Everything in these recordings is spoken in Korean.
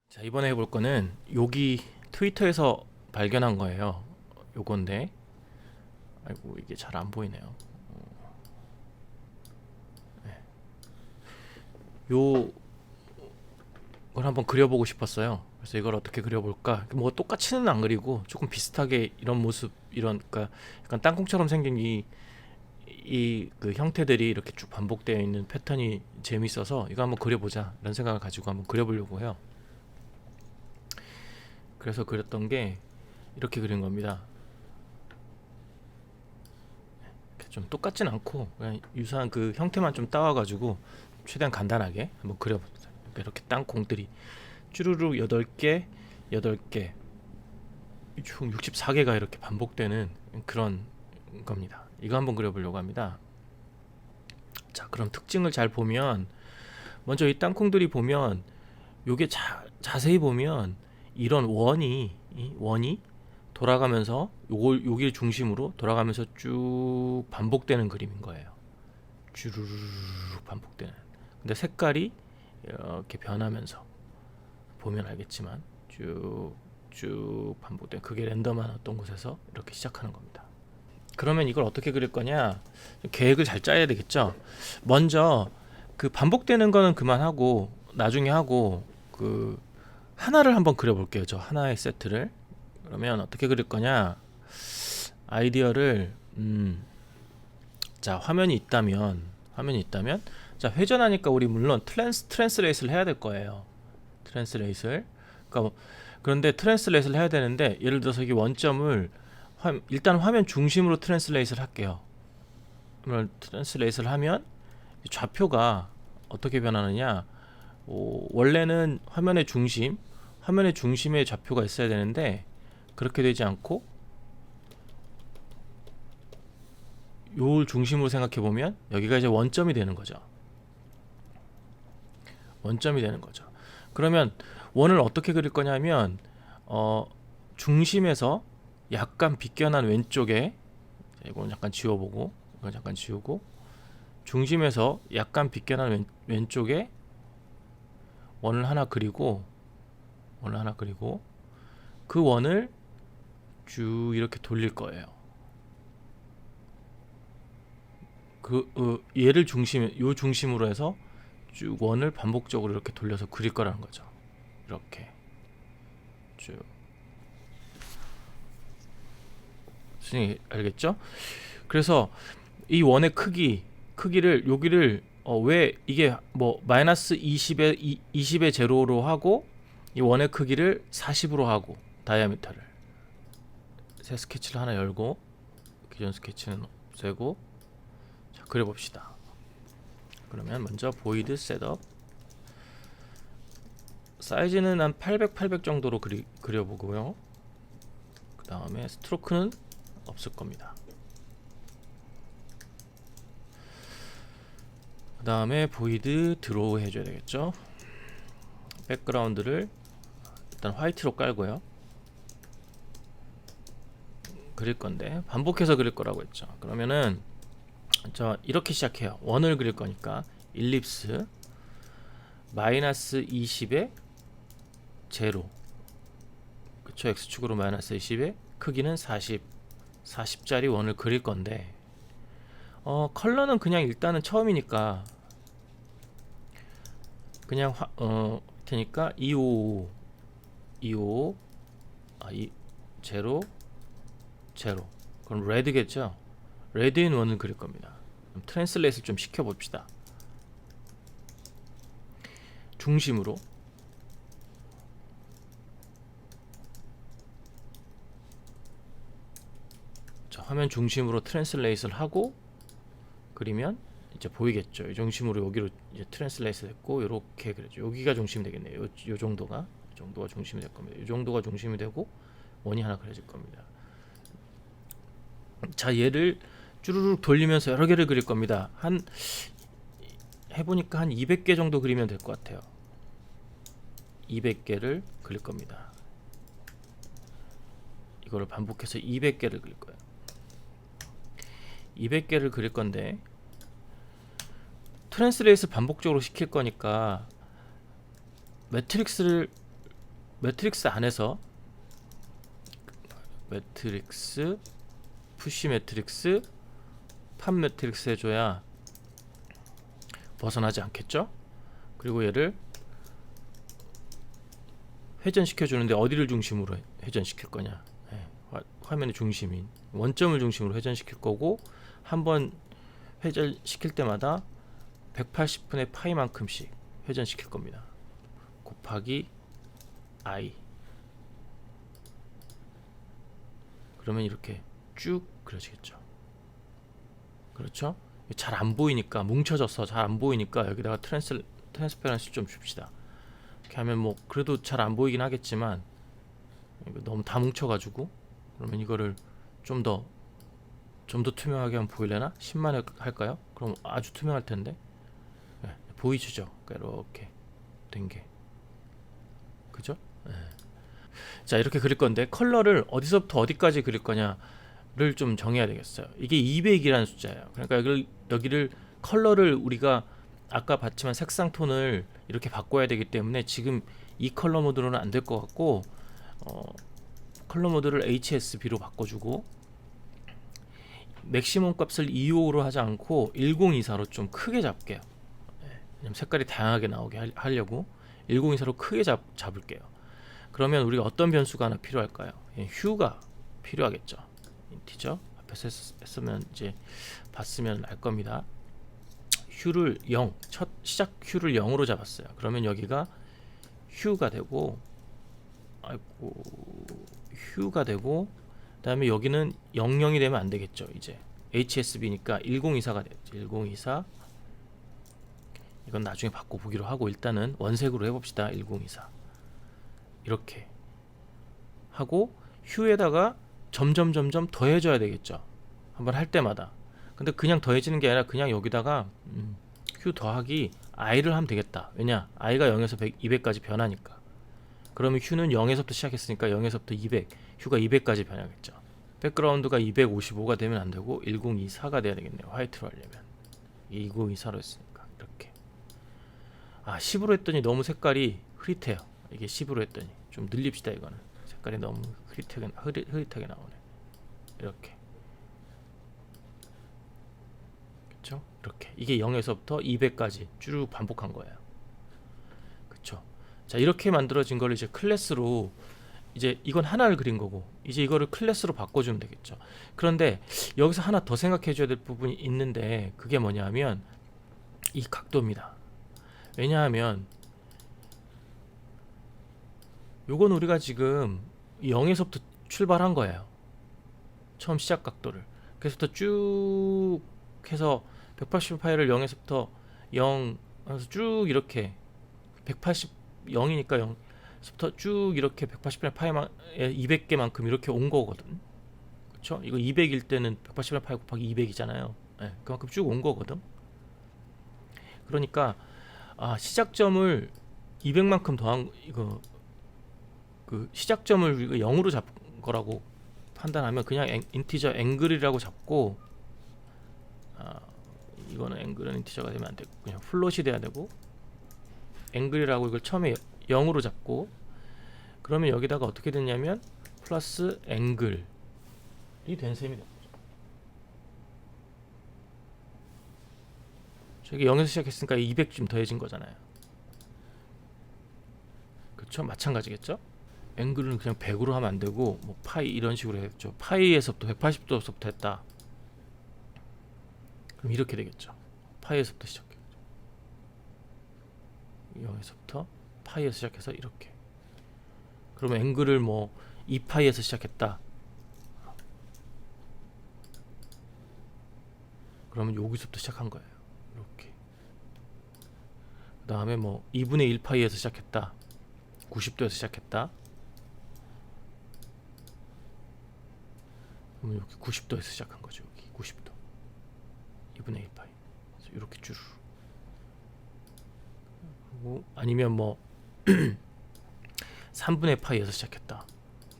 자, 이번에 해볼 거는 여기 트위터에서 발견한 거예요. 요건데, 아이고 이게 잘 안 보이네요. 요걸 한번 그려보고 싶었어요. 그래서 이걸 어떻게 그려볼까? 뭐 똑같이는 안 그리고 조금 비슷하게 이런 모습, 이런 그러니까 약간 땅콩처럼 생긴 이 그 형태들이 이렇게 쭉 반복되어 있는 패턴이 재밌어서 이거 한번 그려보자 이런 생각을 가지고 한번 그려보려고 해요. 그래서 그렸던 게 이렇게 그린 겁니다. 좀 똑같진 않고 그냥 유사한 그 형태만 좀 따와가지고 최대한 간단하게 한번 그려보자. 이렇게 땅콩들이 쭈루룩 8개 8개 총 64개가 이렇게 반복되는 그런 겁니다. 이거 한번 그려보려고 합니다. 자, 그럼 특징을 잘 보면 먼저 이 땅콩들이 보면 요게 자세히 보면 이런 원이 돌아가면서 여기를 중심으로 돌아가면서 쭉 반복되는 그림인 거예요. 주르륵 반복되는. 근데 색깔이 이렇게 변하면서 보면 알겠지만 쭉 반복된, 그게 랜덤한 어떤 곳에서 이렇게 시작하는 겁니다. 그러면 이걸 어떻게 그릴 거냐? 계획을 잘 짜야 되겠죠. 먼저 그 반복되는 거는 그만하고 나중에 하고 그 하나를 한번 그려볼게요. 저 하나의 세트를. 그러면 어떻게 그릴 거냐? 아이디어를 자, 화면이 있다면 자, 회전하니까 우리 물론 트랜스레이스를 해야 될 거예요. 트랜스레이스를. 그러니까 그런데 트랜스레이스를 해야 되는데 예를 들어서 이 원점을 일단 화면 중심으로 트랜스레이스를 할게요. 그러면 트랜스레이스를 하면 좌표가 어떻게 변하느냐? 원래는 화면의 중심에 좌표가 있어야 되는데 그렇게 되지 않고 요걸 중심으로 생각해 보면 여기가 이제 원점이 되는 거죠. 원점이 되는 거죠. 그러면 원을 어떻게 그릴 거냐면 중심에서 약간 비껴난 왼쪽에, 이건 약간 지워보고 이건 잠깐 지우고, 중심에서 약간 비껴난 왼쪽에 원을 하나 그리고 그 원을 쭉 이렇게 돌릴 거예요. 얘를 요 중심으로 해서 쭉 원을 반복적으로 이렇게 돌려서 그릴 거라는 거죠. 이렇게 쭉. 선생님 알겠죠? 그래서 이 원의 크기를 여기를 왜 이게 뭐 마이너스 20의 제로로 하고 이 원의 크기를 40으로 하고 다이아미터를 새 스케치를 하나 열고 기존 스케치는 없애고 자, 그려봅시다. 그러면 먼저 보이드 셋업 사이즈는 한 800 정도로 그려보고요. 그 다음에 스트로크는 없을 겁니다. 그 다음에 보이드 드로우 해줘야 되겠죠. 백그라운드를 일단 화이트로 깔고요. 그릴 건데 반복해서 그릴 거라고 했죠. 그러면은 이렇게 시작해요. 원을 그릴 거니까 일립스 마이너스 20에 제로, 그쵸? x축으로 마이너스 20에 크기는 40짜리 원을 그릴 건데 컬러는 그냥 일단은 처음이니까 그냥 테니까 255 제로 그럼 레드겠죠? 레드인 원을 그릴 겁니다. 그럼 트랜슬레이트를 좀 시켜봅시다. 중심으로 자, 화면 중심으로 트랜슬레이트를 하고 그리면 이제 보이겠죠. 이 중심으로 여기로 이제 트랜슬레이트 됐고 이렇게 그려죠. 여기가 중심이 되겠네요. 요 정도가 중심이 될 겁니다. 이 정도가 중심이 되고 원이 하나 그려질 겁니다. 자, 얘를 쭈루룩 돌리면서 여러 개를 그릴 겁니다. 해보니까 한 200개 정도 그리면 될 것 같아요. 200개를 그릴 겁니다. 이거를 반복해서 200개를 그릴 거예요. 200개를 그릴 건데 트랜스레이스 반복적으로 시킬 거니까 매트릭스를 매트릭스 안에서 매트릭스 푸시 매트릭스 팝 매트릭스 해줘야 벗어나지 않겠죠. 그리고 얘를 회전시켜 주는데 어디를 중심으로 회전시킬 거냐, 화면의 중심인 원점을 중심으로 회전시킬 거고, 한번 회전시킬 때마다 180분의 파이만큼씩 회전시킬 겁니다. 곱하기 I. 그러면 이렇게 쭉 그려지겠죠. 그렇죠? 잘 안 보이니까, 뭉쳐져서 잘 안 보이니까 여기다가 트랜스페런시 좀 줍시다. 이렇게 하면 뭐 그래도 잘 안 보이긴 하겠지만, 이거 너무 다 뭉쳐가지고, 그러면 이거를 좀 더 투명하게 하면 보이려나? 10만 할까요? 그럼 아주 투명할 텐데. 네, 보이시죠? 이렇게 된 게, 그죠? 네. 자, 이렇게 그릴 건데 컬러를 어디서부터 어디까지 그릴 거냐를 좀 정해야 되겠어요. 이게 200이라는 숫자예요. 그러니까 여기를 컬러를 우리가 아까 봤지만 색상 톤을 이렇게 바꿔야 되기 때문에 지금 이 컬러 모드로는 안 될 것 같고, 컬러 모드를 HSB로 바꿔주고, 맥시멈 값을 255로 하지 않고 1024로 좀 크게 잡게요. 왜냐면 색깔이 다양하게 나오게 하려고 1024로 크게 잡을게요. 그러면 우리가 어떤 변수가 하나 필요할까요? 휴가 필요하겠죠. 인티저 앞에서 했으면 이제 봤으면 알 겁니다. 휴를 0, 첫 시작 휴를 0으로 잡았어요. 그러면 여기가 휴가 되고, 휴가 되고, 그다음에 여기는 00이 되면 안 되겠죠. 이제 HSB니까 1024가 되겠죠. 1024. 이건 나중에 바꿔 보기로 하고, 일단은 원색으로 해봅시다. 1024 이렇게 하고, 휴에다가 점점 더해줘야 되겠죠. 한번 할 때마다. 근데 그냥 더해지는 게 아니라 그냥 여기다가 휴 더하기 i를 하면 되겠다. 왜냐? i가 0에서 200까지 변하니까. 그러면 휴는 0에서부터 시작했으니까 0에서부터 200, 휴가 200까지 변하겠죠. 백그라운드가 255가 되면 안 되고 1024가 돼야 되겠네요. 화이트로 하려면. 2024로 했으니까 이렇게. 10으로 했더니 너무 색깔이 흐릿해요. 이게 10으로 했더니 좀 늘립시다. 이거는 색깔이 너무 흐릿하게 나오네. 이렇게. 그쵸? 이렇게. 이게 0에서부터 200까지 쭉 반복한 거예요. 그쵸? 자, 이렇게 만들어진 걸 이제 클래스로, 이제 이건 하나를 그린 거고, 이제 이거를 클래스로 바꿔주면 되겠죠. 그런데 여기서 하나 더 생각해 줘야 될 부분이 있는데, 그게 뭐냐면 이 각도입니다. 왜냐하면 요건 우리가 지금 0에서부터 출발한 거예요. 처음 시작 각도를. 그래서부터 쭉 해서 180 파이를 0에서부터 0 해서 쭉 이렇게 180 0이니까 0에서부터 쭉 이렇게 180의 파이만 200개만큼 이렇게 온 거거든. 그렇죠? 이거 200일 때는 180의 파이 곱하기 200이잖아요. 네, 그만큼 쭉 온 거거든. 그러니까 시작점을 200만큼 더한 이거, 그 시작점을 0으로 잡은 거라고 판단하면 그냥 인티저 앵글이라고 잡고, 이거는 앵글은 인티저가 되면 안 되고 그냥 플롯이 돼야 되고, 앵글이라고 이걸 처음에 0으로 잡고, 그러면 여기다가 어떻게 됐냐면 플러스 앵글이 된 셈이 됩니다. 저기 0에서 시작했으니까 200쯤 더해진 거잖아요. 그렇죠? 마찬가지겠죠? 앵글은 그냥 100으로 하면 안 되고 뭐 파이 이런 식으로 했죠. 파이에서부터 180도서부터 했다. 그럼 이렇게 되겠죠. 파이에서부터 시작해요. 0에서부터 파이에서 시작해서 이렇게. 그러면 앵글을 뭐 2파이에서 시작했다. 그러면 여기서부터 시작한 거예요. 이렇게. 그 다음에 뭐 2분의 1파이에서 시작했다. 90도에서 시작했다. 그러면 여기 90도에서 시작한 거죠. 여기 90도. 2분의 1파이. 그래서 이렇게 쭉. 그리고 아니면 뭐 3분의 파이에서 시작했다.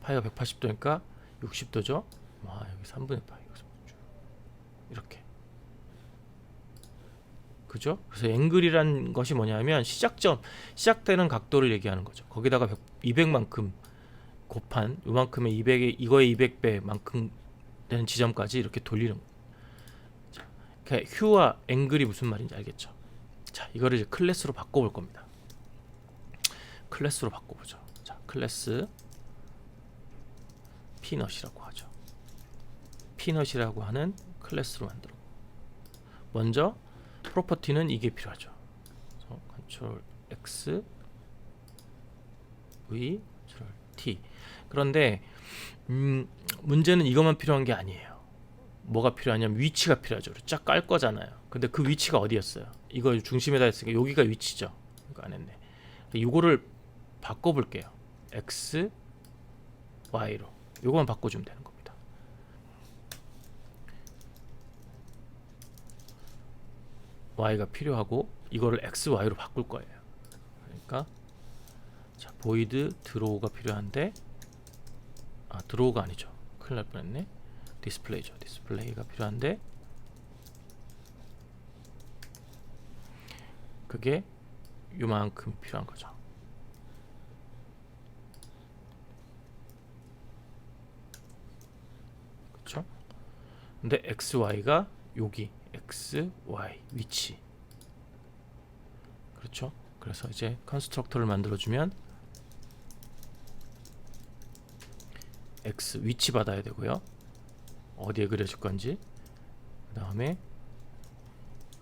파이가 180도니까 60도죠. 여기 3분의 파이. 이렇게. 그죠? 그래서 앵글이란 것이 뭐냐면 시작점, 시작되는 각도를 얘기하는 거죠. 거기다가 200만큼 곱한 요만큼의 200의 이거의 200배만큼 되는 지점까지 이렇게 돌리는 거예요. 자, 휴와 앵글이 무슨 말인지 알겠죠? 자, 이거를 이제 클래스로 바꿔볼 겁니다. 클래스로 바꿔보죠. 자, 클래스 피넛이라고 하죠. 피넛이라고 하는 클래스로 만들어. 먼저 프로퍼티는 이게 필요하죠. 컨트롤 X, V, 컨트롤 T. 그런데 문제는 이것만 필요한 게 아니에요. 뭐가 필요하냐면 위치가 필요하죠. 쫙 깔 거잖아요. 근데 그 위치가 어디였어요? 이거 중심에다 했으니까 여기가 위치죠. 이거 안 했네. 이거를 바꿔볼게요. X, Y로. 요거만 바꿔주면 되는 겁니다. Y가 필요하고 이거를 X, Y로 바꿀 거예요. 그러니까 자, void draw가 필요한데 draw가 아니죠. 큰일 날 뻔했네. 디스플레이죠. 디스플레이가 필요한데 그게 요만큼 필요한 거죠. 그렇죠? 근데 XY가 여기 XY 위치. 그렇죠? 그래서 이제 컨스트럭터를 만들어주면 X 위치 받아야 되고요. 어디에 그려줄 건지. 그 다음에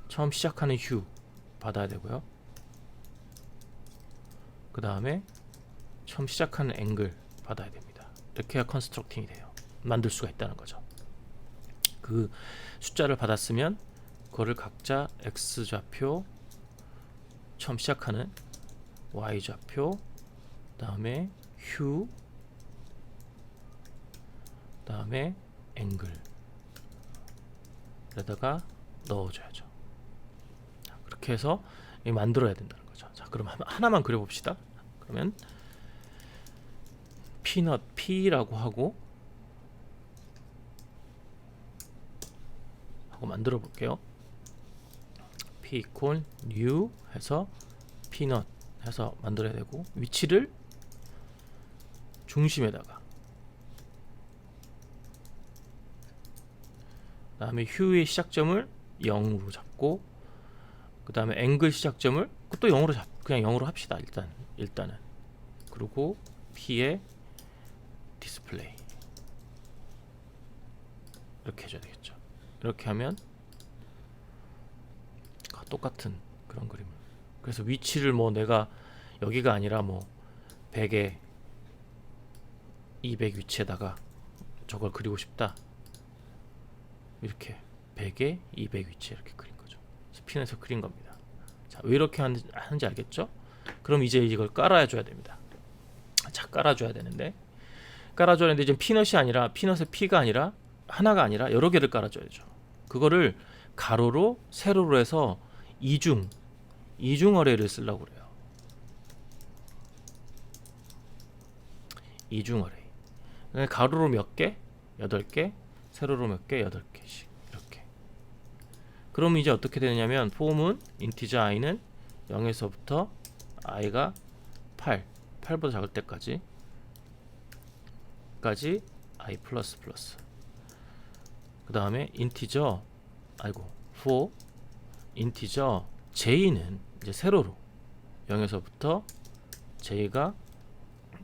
처음 시작하는 휴 받아야 되고요. 그 다음에 처음 시작하는 앵글 받아야 됩니다. 이렇게 해야 컨스트럭팅이 돼요. 만들 수가 있다는 거죠. 그 숫자를 받았으면 그거를 각자 X좌표 처음 시작하는 Y좌표 다음에 휴 다음에 앵글에다가 넣어줘야죠. 자, 그렇게 해서 만들어야 된다는 거죠. 자, 그럼 하나만 그려봅시다. 그러면 피넛 P라고 하고 만들어 볼게요. P equal new 해서 피넛 해서 만들어야 되고 위치를 중심에다가 그 다음에 휴의 시작점을 0으로 잡고 그 다음에 앵글 시작점을 또 0으로 그냥 0으로 합시다. 일단은 그리고 P의 디스플레이 이렇게 해줘야 되겠죠. 이렇게 하면 똑같은 그런 그림을. 그래서 위치를 뭐 내가 여기가 아니라 뭐 100에 200 위치에다가 저걸 그리고 싶다. 이렇게 100에 200 위치에 이렇게 그린 거죠. 스핀에서 그린 겁니다. 자, 왜 이렇게 하는지 알겠죠? 그럼 이제 이걸 깔아줘야 됩니다. 자, 깔아줘야 되는데 지금 피넛이 아니라 피넛의 P가 아니라 하나가 아니라 여러 개를 깔아줘야죠. 그거를 가로로 세로로 해서 이중 어레이를 쓰려고 그래요. 이중 어레이. 가로로 몇 개? 8개. 세로로 몇 개? 8개씩. 이렇게. 그럼 이제 어떻게 되냐면 폼은 인티저 i는 0에서부터 i가 8보다 작을 때까지 i 플러스 그 다음에 인티저 for 인티저 j는 이제 세로로 0에서부터 j가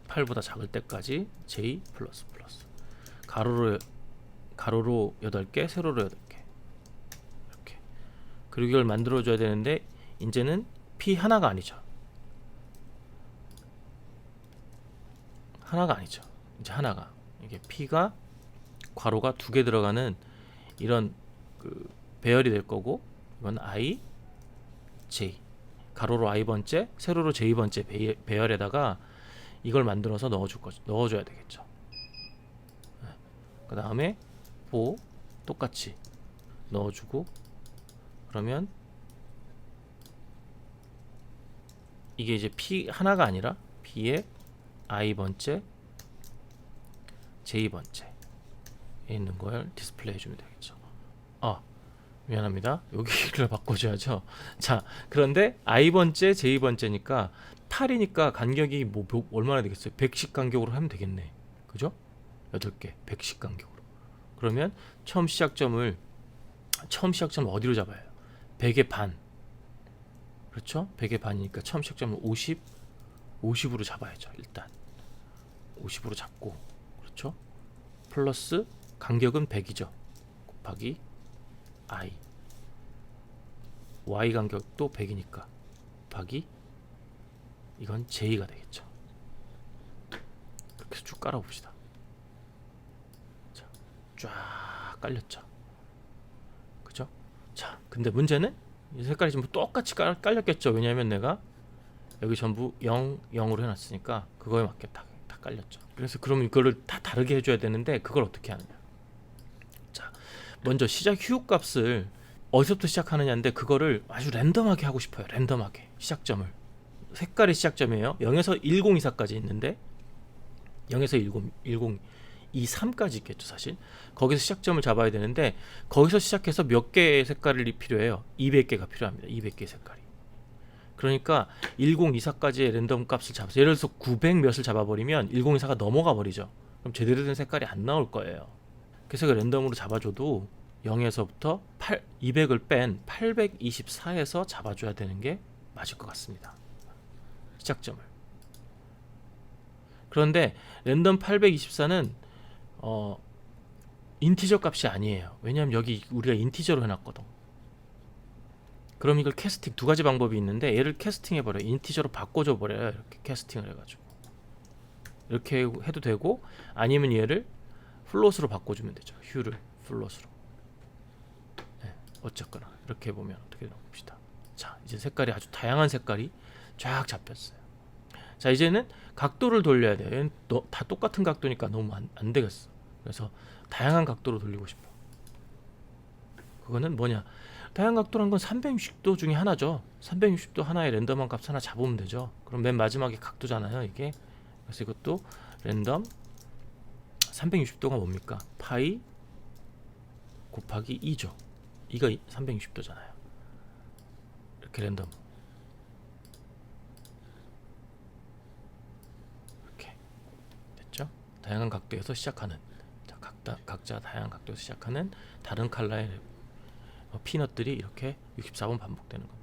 8보다 작을 때까지 j 플러스 가로로 8개 세로로 8개 이렇게. 그리고 이걸 만들어 줘야 되는데 이제는 p 하나가 아니죠. 이제 하나가 이게 p가 괄호가 2개 들어가는 이런 그 배열이 될 거고 이건 i j 가로로 i번째 세로로 j번째 배열에다가 이걸 만들어서 넣어줘야 되겠죠. 그 다음에 for 똑같이 넣어주고 그러면 이게 이제 p 하나가 아니라 p의 i번째 j번째 있는 걸 디스플레이 해주면 되겠죠. 미안합니다. 여기를 바꿔줘야죠. 자, 그런데 i번째, j번째니까 8이니까 간격이 뭐 얼마나 되겠어요? 110 간격으로 하면 되겠네. 그죠? 8개, 110 간격으로. 그러면 처음 시작점을 어디로 잡아요? 100의 반. 그렇죠? 100의 반이니까 처음 시작점을 50으로 잡아야죠. 일단 50으로 잡고, 그렇죠? 플러스 간격은 100이죠. 곱하기 i, y 간격도 100이니까 곱하기, 이건 j가 되겠죠. 그렇게 쭉 깔아봅시다. 자, 쫙 깔렸죠. 그죠? 자, 근데 문제는 이 색깔이 전부 똑같이 깔렸겠죠. 왜냐하면 내가 여기 전부 0, 0으로 해놨으니까 그거에 맞게 다 깔렸죠. 그래서 그럼 이거를 다 다르게 해줘야 되는데 그걸 어떻게 하느냐. 자, 먼저 시작 휴 값을 어디서부터 시작하느냐인데 그거를 아주 랜덤하게 하고 싶어요. 랜덤하게 시작점을. 색깔이 시작점이에요. 0에서 1024까지 있는데 0에서 1023까지 있겠죠. 사실 거기서 시작점을 잡아야 되는데 거기서 시작해서 몇 개의 색깔이 필요해요? 200개가 필요합니다. 200개의 색깔이. 그러니까 1024까지의 랜덤 값을 잡아서, 예를 들어서 900 몇을 잡아버리면 1024가 넘어가 버리죠. 그럼 제대로 된 색깔이 안 나올 거예요. 그래서 그 랜덤으로 잡아줘도 0에서부터 200을 뺀 824에서 잡아줘야 되는 게 맞을 것 같습니다. 시작점을. 그런데 랜덤 824는 인티저 값이 아니에요. 왜냐하면 여기 우리가 인티저로 해놨거든. 그럼 이걸 캐스팅, 두 가지 방법이 있는데 얘를 캐스팅해버려요. 인티저로 바꿔줘 버려요. 이렇게 캐스팅을 해가지고 이렇게 해도 되고, 아니면 얘를 플롯으로 바꿔주면 되죠. 휴를 플롯으로. 네, 어쨌거나 이렇게 해보면 어떻게 되나 봅시다. 자, 이제 색깔이 아주 다양한 색깔이 쫙 잡혔어요. 자, 이제는 각도를 돌려야 돼요. 얘는 다 똑같은 각도니까 너무 안 되겠어. 그래서 다양한 각도로 돌리고 싶어. 그거는 뭐냐, 다양한 각도란 건 360도 중에 하나죠. 360도 하나의 랜덤한 값 하나 잡으면 되죠. 그럼 맨 마지막에 각도잖아요, 이게. 그래서 이것도 랜덤 360도가 뭡니까? 파이 곱하기 2죠. 이거 360도잖아요. 이렇게 랜덤. 이렇게 됐죠? 다양한 각도에서 시작하는, 자, 각자 다양한 각도에서 시작하는 다른 컬러의 피넛들이 이렇게 64번 반복되는 겁니다.